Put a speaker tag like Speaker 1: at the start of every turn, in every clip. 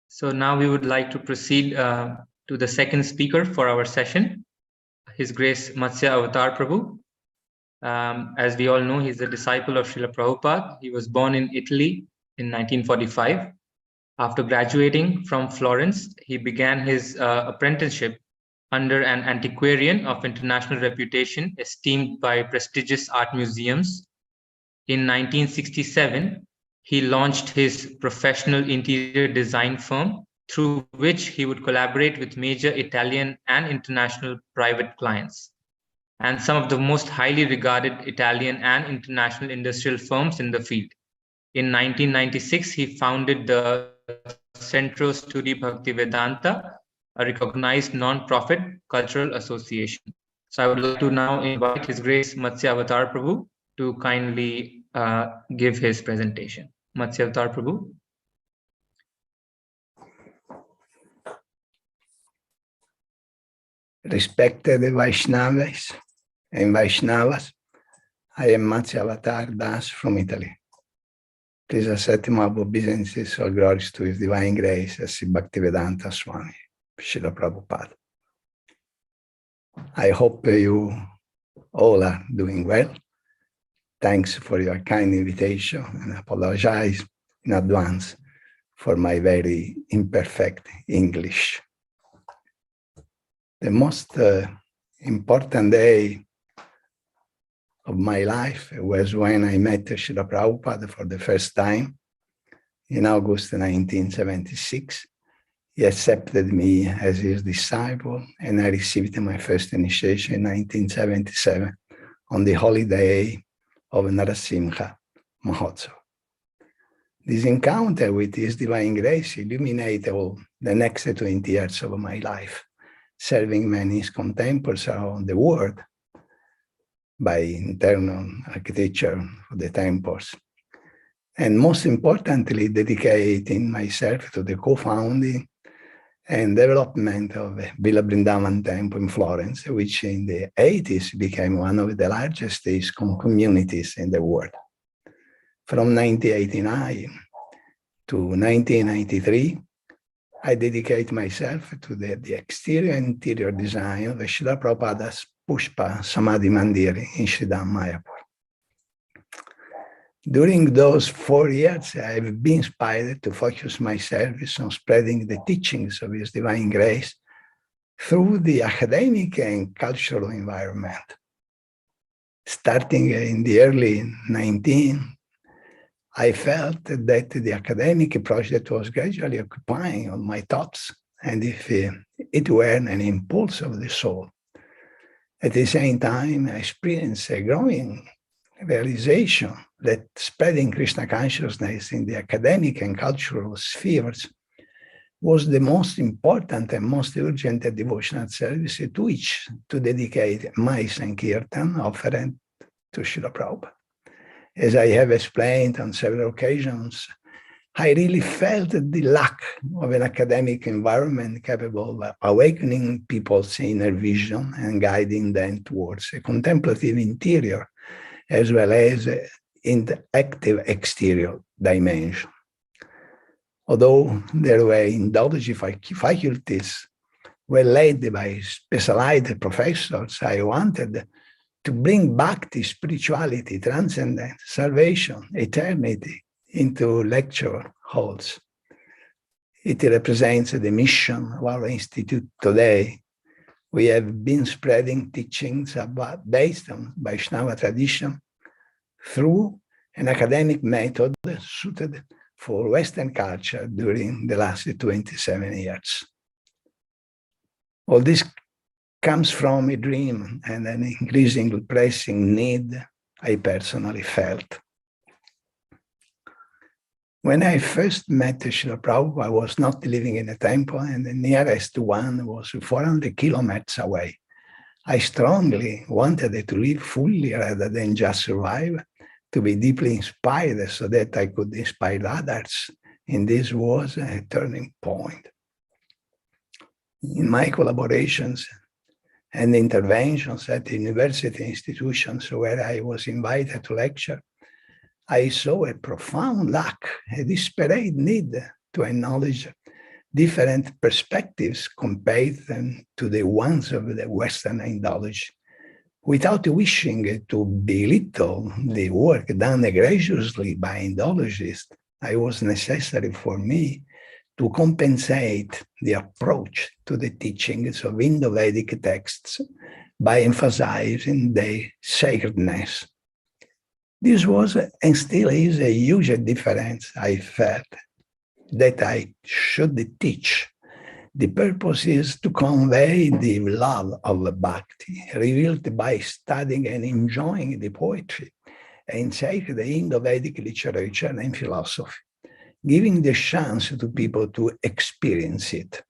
Speaker 1: So now we would like to proceed to the second speaker for our session, His Grace Matsya Avatar Prabhu. As we all know, he's a disciple of Srila Prabhupada. He was born in Italy in 1945. After graduating from Florence, he began his apprenticeship under an antiquarian of international reputation, esteemed by prestigious art museums. In 1967, he launched his professional interior design firm, through which he would collaborate with major Italian and international private clients, and some of the most highly regarded Italian and international industrial firms in the field. In 1996, he founded the Centro Studi Bhaktivedanta, a recognized non-profit cultural association. So I would like to now invite His Grace Matsya Avatar Prabhu to kindly give his presentation. Matsya Avatar Prabhu.
Speaker 2: Respected Vaishnavas and Vaishnavas, I am Matsya Avatar Das from Italy. Please accept my obeisances or glories to His Divine Grace as Bhaktivedanta Swami, Srila Prabhupada. I hope you all are doing well. Thanks for your kind invitation, and I apologize in advance for my very imperfect English. The most important day of my life was when I met Srila Prabhupada for the first time in August 1976. He accepted me as his disciple, and I received my first initiation in 1977 on the holy day of Narasimha Mahotsav. This encounter with His Divine Grace illuminated all the next 20 years of my life, serving many contemporaries around the world by internal architecture for the temples, and most importantly, dedicating myself to the co-founding and development of Villa Brindavan Temple in Florence, which in the 80s became one of the largest ISKCON communities in the world. From 1989 to 1993, I dedicate myself to the exterior and interior design of the Srila Prabhupada's Pushpa Samadhi Mandir in Sridham, Mayapur. During those 4 years, I have been inspired to focus my service on spreading the teachings of His Divine Grace through the academic and cultural environment. Starting in the early 19, I felt that the academic project was gradually occupying all my thoughts, and if it were an impulse of the soul. At the same time, I experienced a growing realization that spreading Krishna consciousness in the academic and cultural spheres was the most important and most urgent devotional service to which to dedicate my Sankirtan offered to Srila Prabhupada. As I have explained on several occasions, I really felt the lack of an academic environment capable of awakening people's inner vision and guiding them towards a contemplative interior, as well as in the active exterior dimension. Although there were indology faculties were led by specialized professors, I wanted to bring back the spirituality, transcendence, salvation, eternity into lecture halls. It represents the mission of our institute today. We have been spreading teachings based on Vaishnava tradition through an academic method suited for Western culture during the last 27 years. All this comes from a dream and an increasingly pressing need I personally felt. When I first met Srila Prabhupada, I was not living in a temple, and the nearest one was 400 kilometers away. I strongly wanted to live fully rather than just survive, to be deeply inspired so that I could inspire others. And this was a turning point. In my collaborations and interventions at the university institutions where I was invited to lecture, I saw a profound lack, a desperate need to acknowledge different perspectives, compare them to the ones of the Western ideology, without wishing to belittle the work done egregiously by Indologists. It was necessary for me to compensate the approach to the teachings of Indo-Vedic texts by emphasizing their sacredness. This was and still is a huge difference I felt that I should teach. The purpose is to convey the love of Bhakti, revealed by studying and enjoying the poetry and sacred Indo-Vedic literature and philosophy, giving the chance to people to experience it.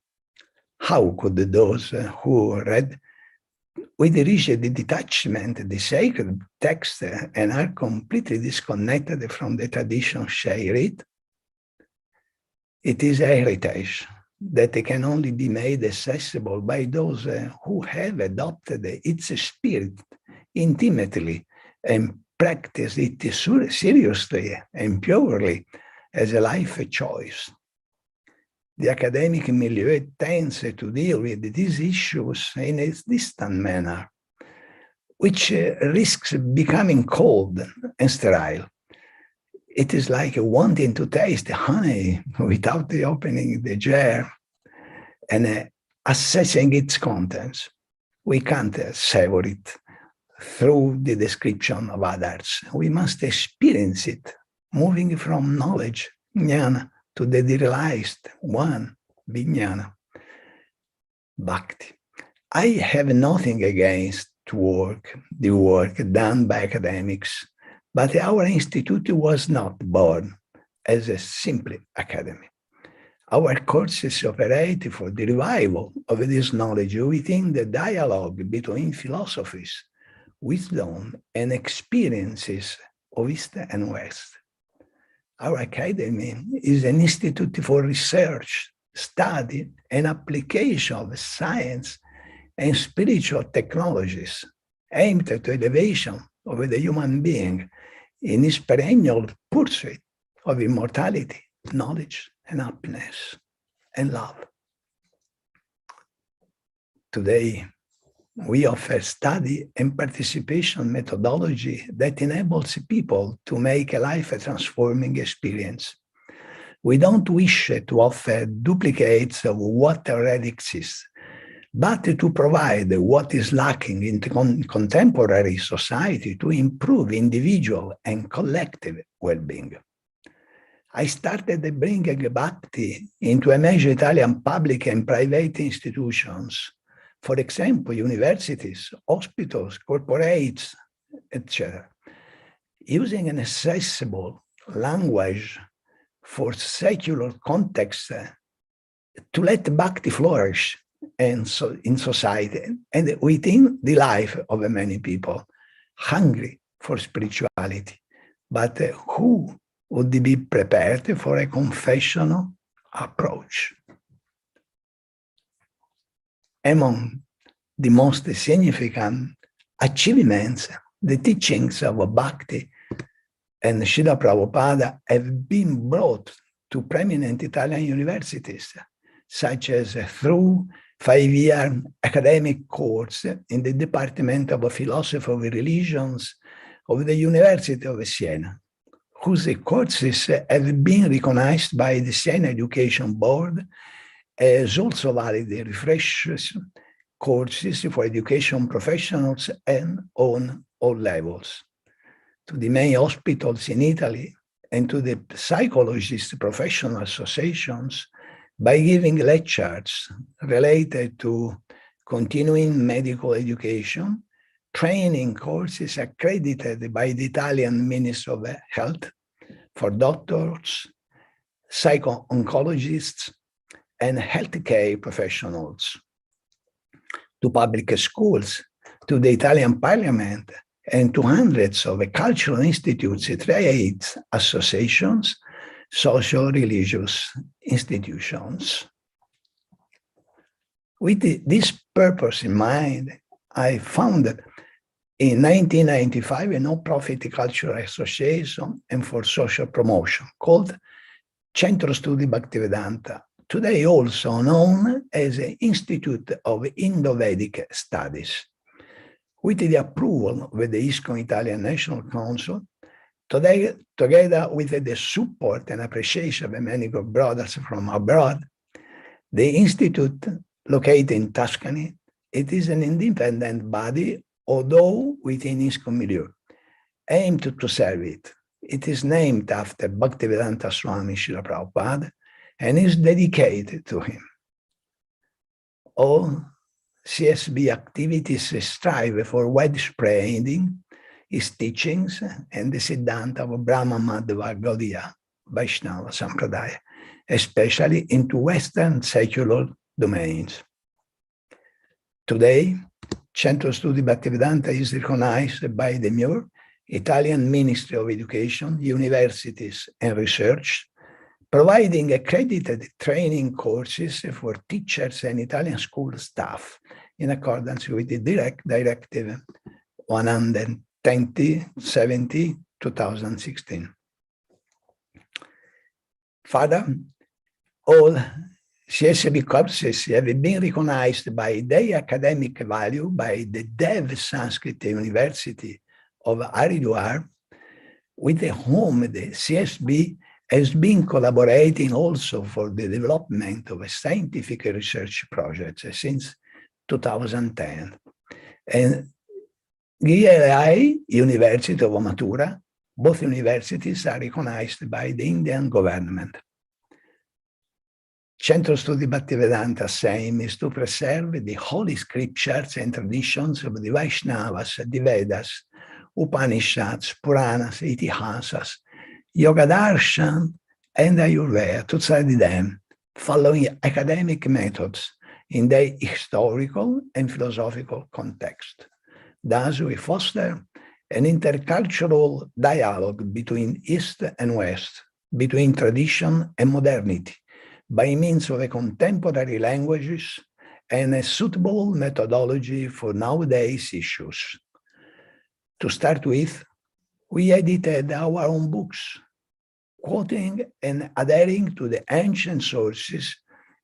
Speaker 2: How could those who read with rigid detachment the sacred text and are completely disconnected from the tradition share it? It is a heritage that can only be made accessible by those who have adopted its spirit intimately and practice it seriously and purely as a life choice. The academic milieu tends to deal with these issues in a distant manner, which risks becoming cold and sterile. It is like wanting to taste honey without opening the jar and assessing its contents. We can't savor it through the description of others. We must experience it, moving from knowledge, jnana, to the realized one, vijnana, bhakti. I have nothing against the work done by academics, but our institute was not born as a simple academy. Our courses operate for the revival of this knowledge within the dialogue between philosophies, wisdom, and experiences of East and West. Our academy is an institute for research, study, and application of science and spiritual technologies aimed at elevation of the human being in his perennial pursuit of immortality, knowledge, and happiness, and love. Today, we offer study and participation methodology that enables people to make a life-transforming experience. We don't wish to offer duplicates of what already exists, but to provide what is lacking in contemporary society to improve individual and collective well-being. I started bringing Bhakti into a major Italian public and private institutions, for example, universities, hospitals, corporates, etc., using an accessible language for secular context to let Bhakti flourish in society and within the life of many people hungry for spirituality, but who would be prepared for a confessional approach. Among the most significant achievements, the teachings of Bhakti and Srila Prabhupada have been brought to prominent Italian universities, such as through 5-year academic course in the Department of Philosophy of Religions of the University of Siena, whose courses have been recognized by the Siena Education Board as also valid refreshers courses for education professionals and on all levels. To the main hospitals in Italy and to the psychologist professional associations by giving lectures related to continuing medical education, training courses accredited by the Italian Ministry of Health for doctors, psycho-oncologists, and healthcare professionals, to public schools, to the Italian Parliament, and to hundreds of cultural institutes, trade associations, social religious institutions. With this purpose in mind, I founded in 1995 a non-profit cultural association and for social promotion called Centro Studi Bhaktivedanta, today also known as the Institute of Indo-Vedic Studies. With the approval of the ISKCON Italian National Council, together with the support and appreciation of many good brothers from abroad, the Institute, located in Tuscany, it is an independent body, although within ISKCON milieu, aimed to serve it. It is named after Bhaktivedanta Swami Srila Prabhupada and is dedicated to him. All CSB activities strive for widespreading his teachings and the Siddhanta of Brahma Madhva Gaudiya Vaishnava Sampradaya, especially into Western secular domains. Today, Centro Studi Bhaktivedanta is recognized by the MIUR, Italian Ministry of Education, Universities and Research, providing accredited training courses for teachers and Italian school staff in accordance with the Directive 120/70/2016. Further, all CSB courses have been recognized by their academic value by the Dev Sanskrit University of Haridwar, with whom the CSB has been collaborating also for the development of scientific research projects since 2010. And GLI University of Mathura, both universities are recognized by the Indian government. Centro Studi Bhaktivedanta's aim is to preserve the holy scriptures and traditions of the Vaishnavas, the Vedas, Upanishads, Puranas, Itihasas, Yoga Darshan, and Ayurveda, to study them, following academic methods in their historical and philosophical context. Thus, we foster an intercultural dialogue between East and West, between tradition and modernity, by means of a contemporary languages and a suitable methodology for nowadays issues. To start with, we edited our own books, quoting and adhering to the ancient sources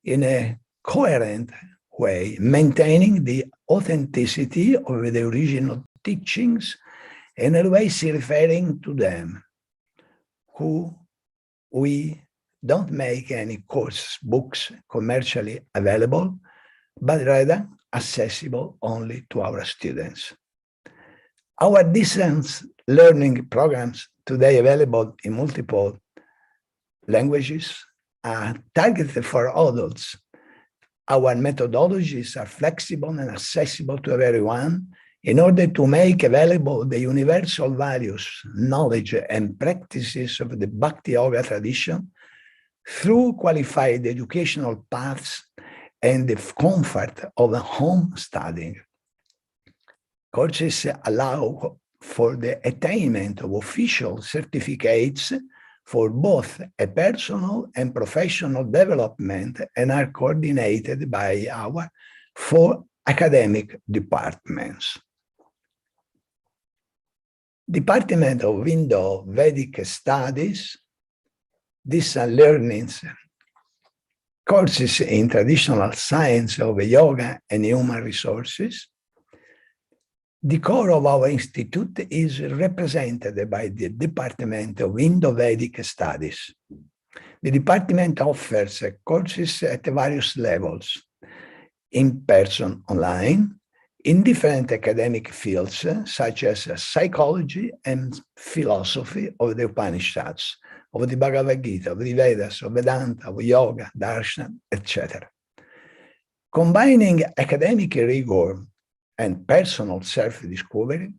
Speaker 2: in a coherent way, maintaining the authenticity of the original teachings and always referring to them, who we don't make any course books commercially available, but rather accessible only to our students. Our distance learning programs, today available in multiple languages, are targeted for adults. Our methodologies are flexible and accessible to everyone in order to make available the universal values, knowledge, and practices of the Bhakti Yoga tradition through qualified educational paths and the comfort of home studying. Courses allow for the attainment of official certificates for both a personal and professional development and are coordinated by our 4 academic departments. Department of Indo-Vedic Studies, distance learnings, courses in traditional science of yoga and human resources. The core of our institute is represented by the Department of Indo-Vedic Studies. The department offers courses at various levels, in person, online, in different academic fields, such as psychology and philosophy of the Upanishads, of the Bhagavad Gita, of the Vedas, of Vedanta, of Yoga, Darshan, etc. Combining academic rigor and personal self-discovery,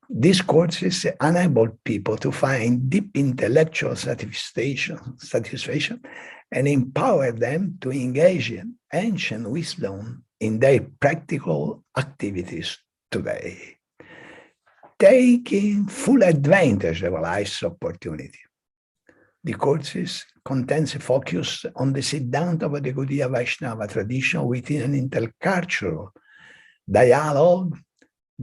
Speaker 2: these courses enable people to find deep intellectual satisfaction and empower them to engage in ancient wisdom in their practical activities today, taking full advantage of life's opportunity. The courses contains a focus on the Siddhanta of the Gaudiya Vaishnava tradition within an intercultural dialogue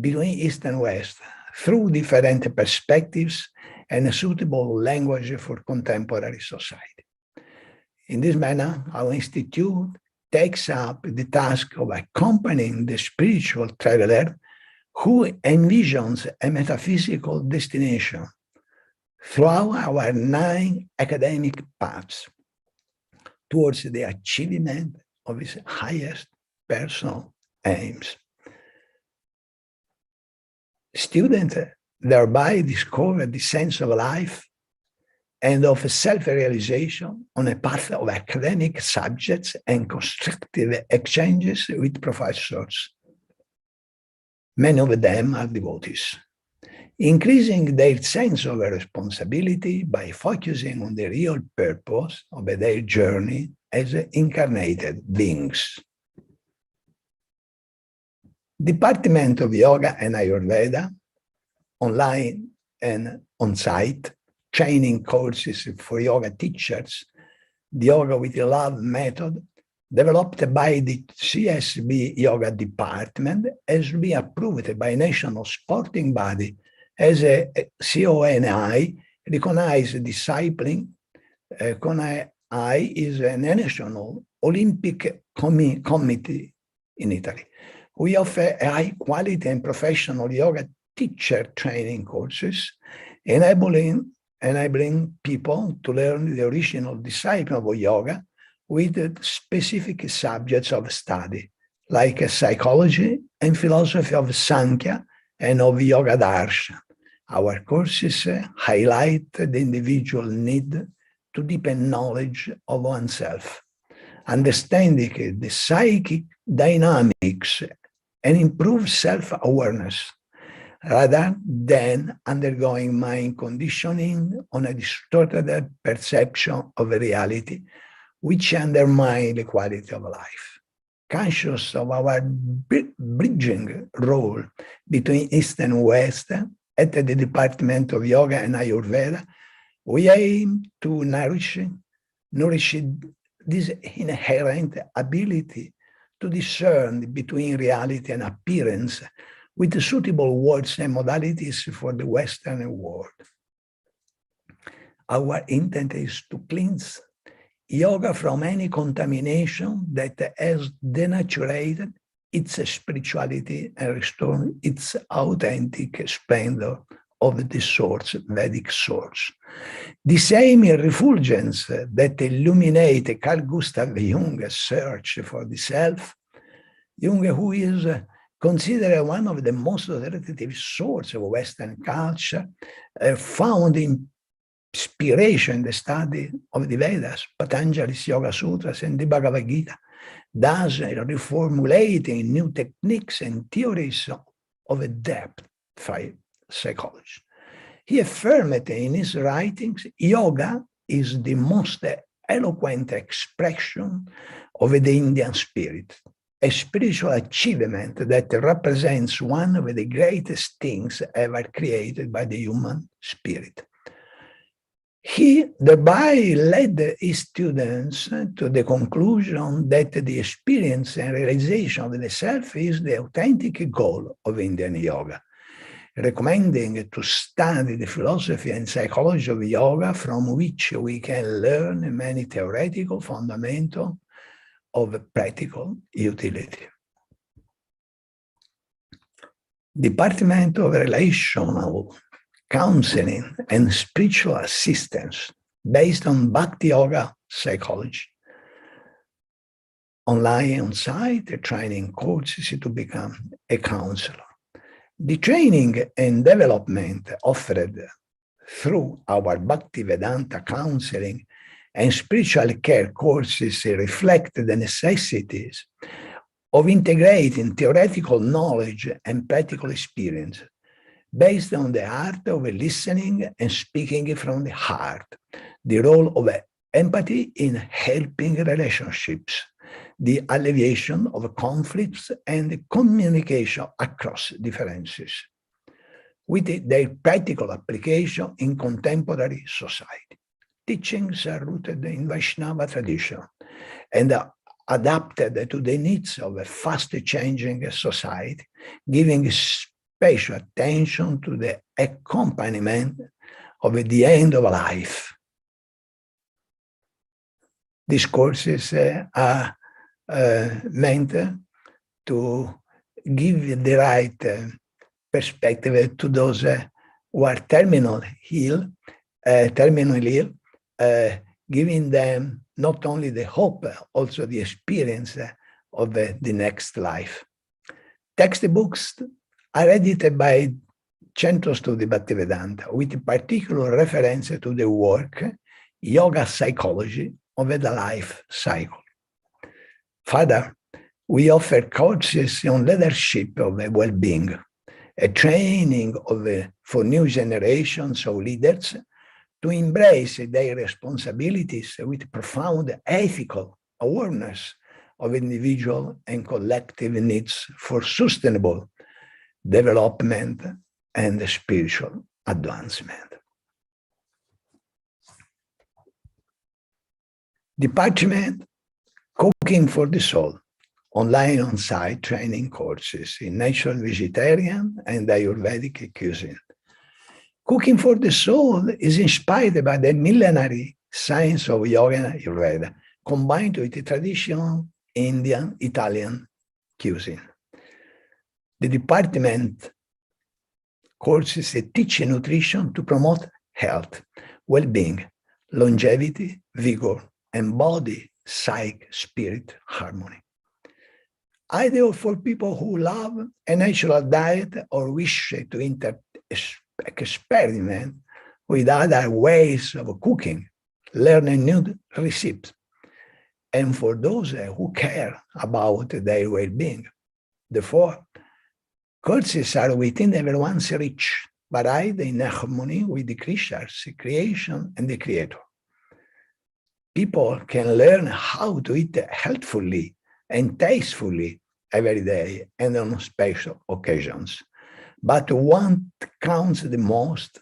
Speaker 2: between East and West through different perspectives and a suitable language for contemporary society. In this manner, our institute takes up the task of accompanying the spiritual traveler who envisions a metaphysical destination throughout our 9 academic paths towards the achievement of his highest personal aims. Students thereby discover the sense of life and of self-realization on a path of academic subjects and constructive exchanges with professors. Many of them are devotees, increasing their sense of responsibility by focusing on the real purpose of their journey as incarnated beings. Department of Yoga and Ayurveda, online and on-site, training courses for yoga teachers, the Yoga with Love method, developed by the CSB Yoga Department, has been approved by a national sporting body as a CONI, recognized discipline. CONI is a national Olympic committee in Italy. We offer high quality and professional yoga teacher training courses, enabling people to learn the original discipline of yoga with specific subjects of study, like psychology and philosophy of Sankhya and of Yoga Darshan. Our courses highlight the individual need to deepen knowledge of oneself, understanding the psychic dynamics and improve self-awareness, rather than undergoing mind conditioning on a distorted perception of reality, which undermine the quality of life. Conscious of our bridging role between East and West at the Department of Yoga and Ayurveda, we aim to nourish this inherent ability to discern between reality and appearance with suitable words and modalities for the Western world. Our intent is to cleanse yoga from any contamination that has denaturated its spirituality and restore its authentic splendor of the source, Vedic source. The same refulgence that illuminated Carl Gustav Jung's search for the self, Jung, who is considered one of the most authoritative sources of Western culture, found inspiration in the study of the Vedas, Patanjali's Yoga Sutras, and the Bhagavad Gita, thus reformulating new techniques and theories of a depth psychology. He affirmed in his writings, yoga is the most eloquent expression of the Indian spirit, a spiritual achievement that represents one of the greatest things ever created by the human spirit. He thereby led his students to the conclusion that the experience and realization of the self is the authentic goal of Indian yoga, recommending to study the philosophy and psychology of yoga, from which we can learn many theoretical fundamentals of practical utility. Department of Relational Counseling and Spiritual Assistance, based on Bhakti Yoga Psychology. Online, on-site, training courses to become a counselor. The training and development offered through our Bhaktivedanta counseling and spiritual care courses reflect the necessities of integrating theoretical knowledge and practical experience based on the art of listening and speaking from the heart, the role of empathy in helping relationships, the alleviation of conflicts, and the communication across differences, with their practical application in contemporary society. Teachings are rooted in Vaishnava tradition and adapted to the needs of a fast-changing society, giving special attention to the accompaniment of the end of life. These courses are meant to give the right perspective to those who are terminally ill, giving them not only the hope, also the experience of the next life. Textbooks are edited by Centro Studi Bhaktivedanta with particular reference to the work Yoga Psychology of the Life Cycle. Further, we offer courses on leadership of well-being, a training for new generations of leaders to embrace their responsibilities with profound ethical awareness of individual and collective needs for sustainable development and spiritual advancement. Department Cooking for the Soul, online on-site training courses in natural vegetarian and Ayurvedic cuisine. Cooking for the Soul is inspired by the millenary science of yoga and Ayurveda, combined with the traditional Indian, Italian cuisine. The department courses teach nutrition to promote health, well-being, longevity, vigor, and body, psyche, spirit harmony. Ideal for people who love a natural diet or wish to experiment with other ways of cooking, learn new recipes, and for those who care about their well-being. Therefore, courses are within everyone's reach, varied in harmony with the creatures, creation, and the Creator. People can learn how to eat healthfully and tastefully every day and on special occasions. But what counts the most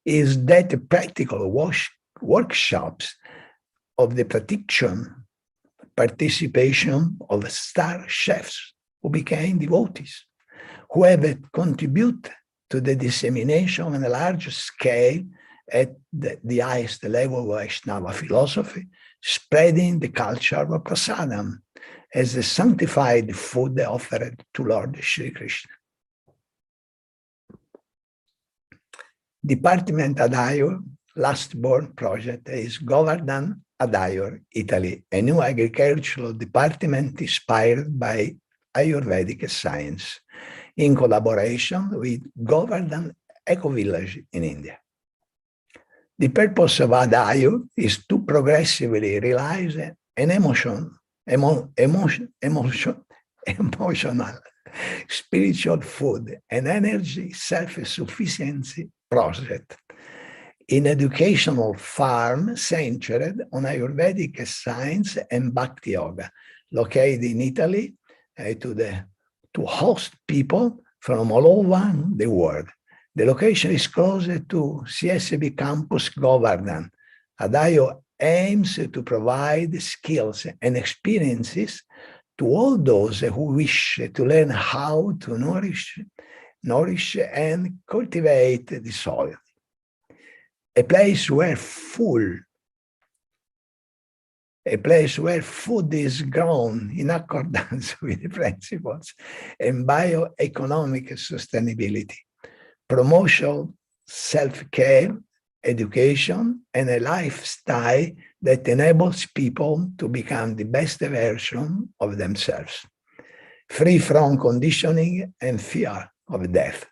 Speaker 2: is that practical workshops of the participation of star chefs who became devotees, who have contributed to the dissemination on a large scale at the highest level of Vaishnava philosophy, spreading the culture of prasadam as a sanctified food offered to Lord Shri Krishna. Department Adayor last born project is Govardhan Adayor, Italy, a new agricultural department inspired by Ayurvedic science, in collaboration with Govardhan Eco Village in India. The purpose of Adayor is to progressively realize an emotional, spiritual food and energy self-sufficiency project in educational farm centered on Ayurvedic science and Bhakti Yoga, located in Italy to host people from all over the world. The location is close to CSB Campus Govardhan. Adayor aims to provide skills and experiences to all those who wish to learn how to nourish and cultivate the soil. A place where food is grown in accordance with the principles and bioeconomic sustainability, promotion, self-care, education, and a lifestyle that enables people to become the best version of themselves, free from conditioning and fear of death.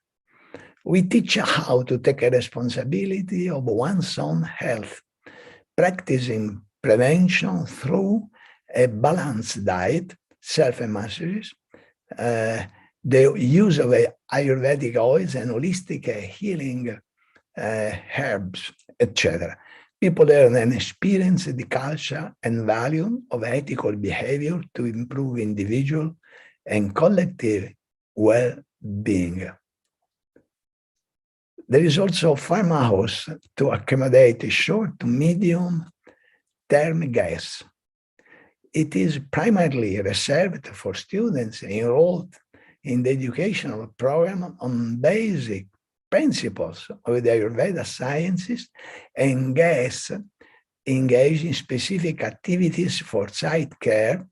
Speaker 2: We teach how to take a responsibility of one's own health, practicing prevention through a balanced diet, self-mastery, the use of Ayurvedic oils and holistic healing herbs, etc. People learn and experience the culture and value of ethical behavior to improve individual and collective well-being. There is also a farmhouse to accommodate short to medium-term guests. it is primarily reserved for students enrolled in the educational program on basic principles of the Ayurveda sciences and guests engage in specific activities for site care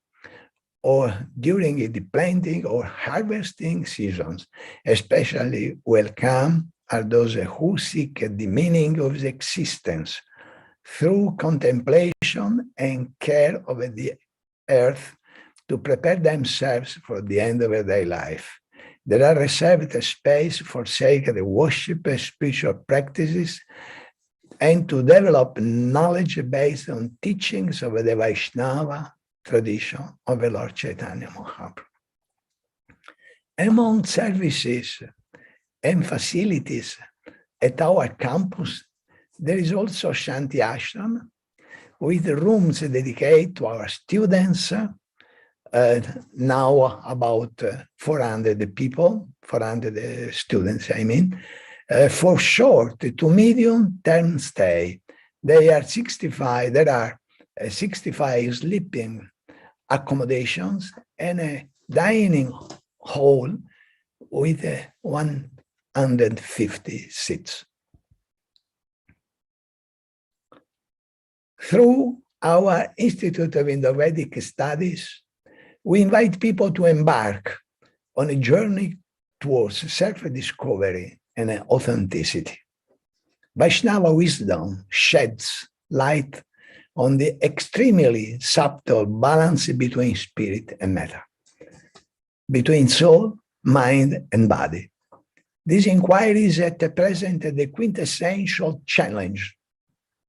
Speaker 2: or during the planting or harvesting seasons. Especially welcome are those who seek the meaning of existence through contemplation and care of the earth to prepare themselves for the end of their life. There are reserved space for sacred worship and spiritual practices and to develop knowledge based on teachings of the Vaishnava tradition of the Lord Chaitanya Mahaprabhu. Among services and facilities at our campus, there is also Shanti Ashram with rooms dedicated to our students, now about 400 people, 400 students, I mean, for short to medium term stay. There are 65 sleeping accommodations and a dining hall with 150 seats. Through our Institute of Indo-Vedic Studies, we invite people to embark on a journey towards self-discovery and authenticity. Vaishnava wisdom sheds light on the extremely subtle balance between spirit and matter, between soul, mind, and body. This inquiry is at present the quintessential challenge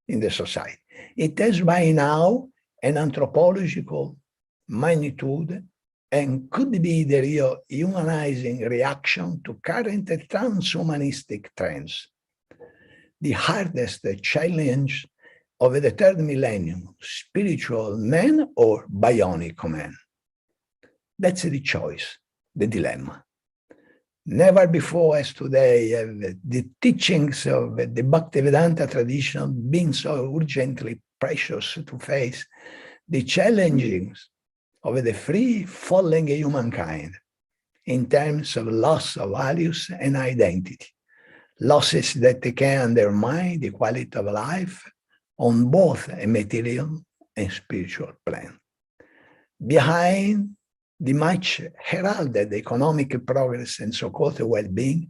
Speaker 2: in the society. It has by now an anthropological magnitude and could be the real humanizing reaction to current transhumanistic trends. The hardest challenge of the third millennium, spiritual man or bionic man? That's the choice, the dilemma. Never before as today have the teachings of the Bhaktivedanta tradition been so urgently precious to face the challenges of the free falling humankind in terms of loss of values and identity, losses that can undermine the quality of life on both a material and spiritual plane. Behind the much heralded economic progress and so-called well-being,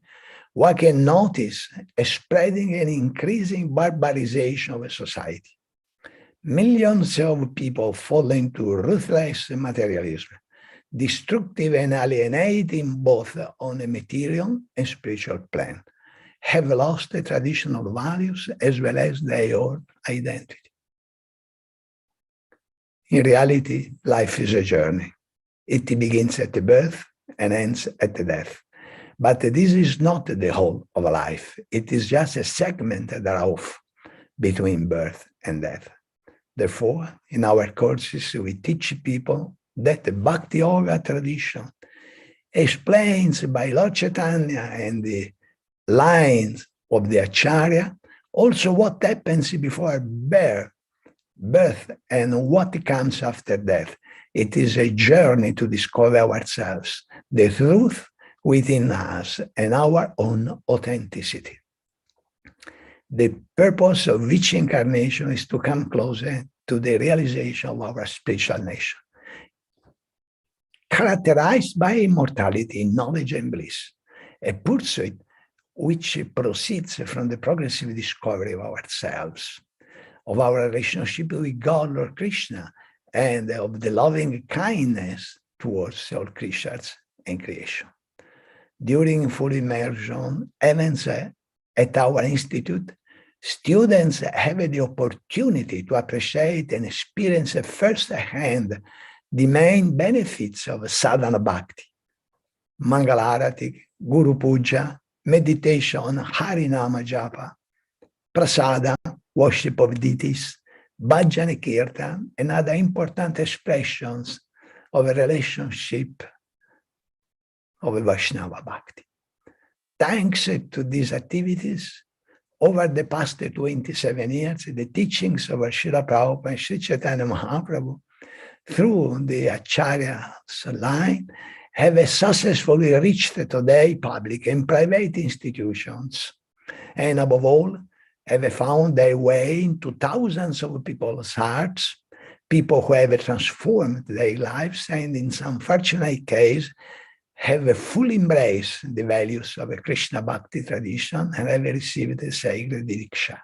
Speaker 2: one can notice a spreading and increasing barbarization of a society. Millions of people fall into ruthless materialism, destructive and alienating both on a material and spiritual plane, have lost the traditional values as well as their own identity. In reality, life is a journey. It begins at the birth and ends at the death. But this is not the whole of life. It is just a segment thereof between birth and death. Therefore, in our courses, we teach people that the Bhakti Yoga tradition explains by Lord Chaitanya and the lines of the Acharya also what happens before birth and what comes after death. It is a journey to discover ourselves, the truth within us and our own authenticity. The purpose of each incarnation is to come closer to the realization of our spiritual nature, characterized by immortality, knowledge, and bliss, a pursuit which proceeds from the progressive discovery of ourselves, of our relationship with God, Lord Krishna, and of the loving kindness towards all creatures and creation. During full immersion events at our institute, students have the opportunity to appreciate and experience firsthand the main benefits of sadhana bhakti, Mangalarati, Guru Puja, meditation, Harinama Japa, Prasada, worship of deities, Bhajan Kirtan, and other important expressions of a relationship of a Vaishnava Bhakti. Thanks to these activities, over the past 27 years, the teachings of Srila Prabhupada and Sri Chaitanya Mahaprabhu through the Acharya's line, have successfully reached today public and private institutions, and above all, have found their way into thousands of people's hearts, people who have transformed their lives, and in some fortunate case, have fully embraced the values of a Krishna Bhakti tradition and have received the sacred Diksha.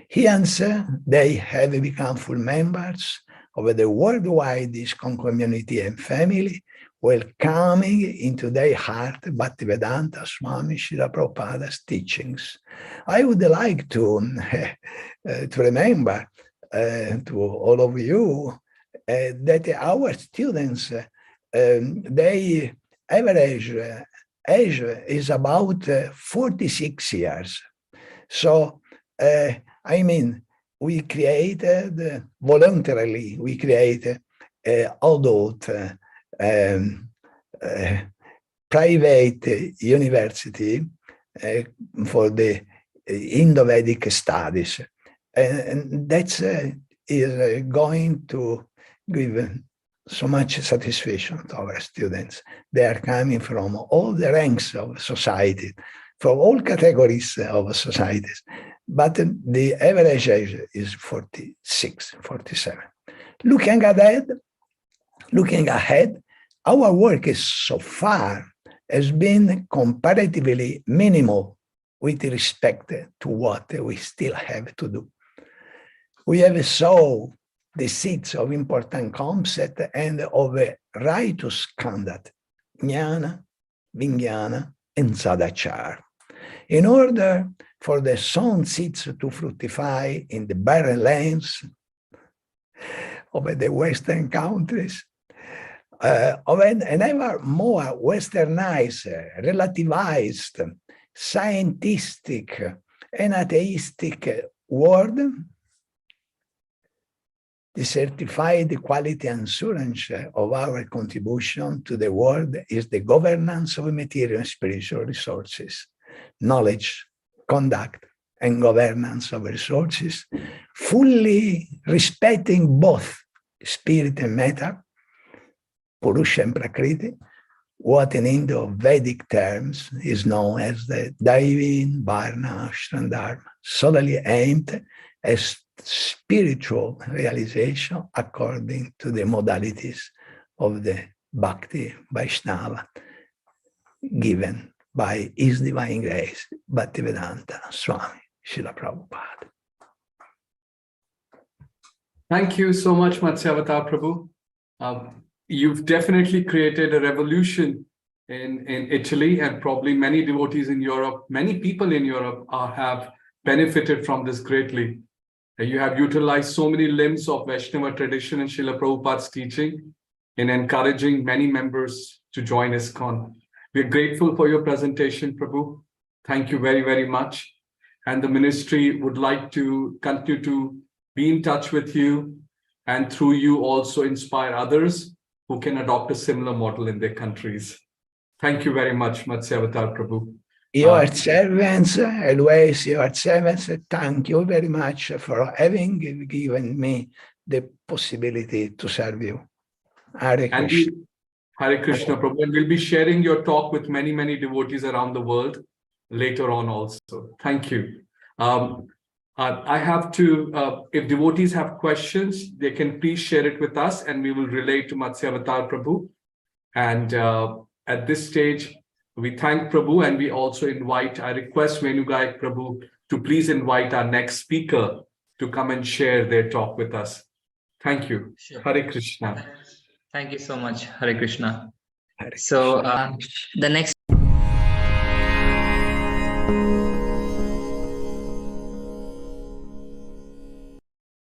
Speaker 2: Hence, they have become full members of the worldwide ISKCON community and family, welcoming into their heart Bhaktivedanta Swami Srila Prabhupada's teachings. I would like to remember to all of you that our students, their average age is about 46 years. So, I mean, we created, voluntarily, we created adult private university for the Indo-Vedic studies. And that's is going to give so much satisfaction to our students. They are coming from all the ranks of society, from all categories of societies. But the average age is 46, 47. Looking ahead, our work is so far has been comparatively minimal with respect to what we still have to do. We have sown the seeds of important concept and of a righteous conduct, jnana, vijnana, and sadachara. In order for the sown seeds to fructify in the barren lands of the Western countries, of an ever more westernized, relativized, scientific, and atheistic world, the certified quality assurance of our contribution to the world is the governance of material and spiritual resources, knowledge, conduct, and governance of resources, fully respecting both spirit and matter, Purusha and Prakriti, what in Indo-Vedic terms is known as the Divine Varna Ashram Dharma, solely aimed at spiritual realization according to the modalities of the Bhakti Vaishnava given by His Divine Grace, Bhaktivedanta Swami Srila Prabhupada.
Speaker 3: Thank you so much, Matsyavatar Prabhu. You've definitely created a revolution in Italy, and probably many devotees in Europe, many people in Europe have benefited from this greatly. You have utilized so many limbs of Vaishnava tradition and Srila Prabhupada's teaching in encouraging many members to join ISKCON. We are grateful for your presentation, Prabhu. Thank you very, very much. And the ministry would like to continue to be in touch with you and through you also inspire others who can adopt a similar model in their countries. Thank you very much, Matsyavatar Prabhu.
Speaker 2: Your servants, always your servants, thank you very much for having given me the possibility to serve you. Hare Krishna.
Speaker 3: Hare Krishna, Prabhu. And we'll be sharing your talk with many, many devotees around the world later on also. Thank you. I have to, if devotees have questions, they can please share it with us and we will relay to Matsyavatar Prabhu. And at this stage, we thank Prabhu and we also I request Venugai Prabhu to please invite our next speaker to come and share their talk with us. Thank you.
Speaker 1: Sure.
Speaker 3: Hare Krishna.
Speaker 1: Thank you so much. Hare Krishna.
Speaker 2: Hare
Speaker 1: So
Speaker 4: the next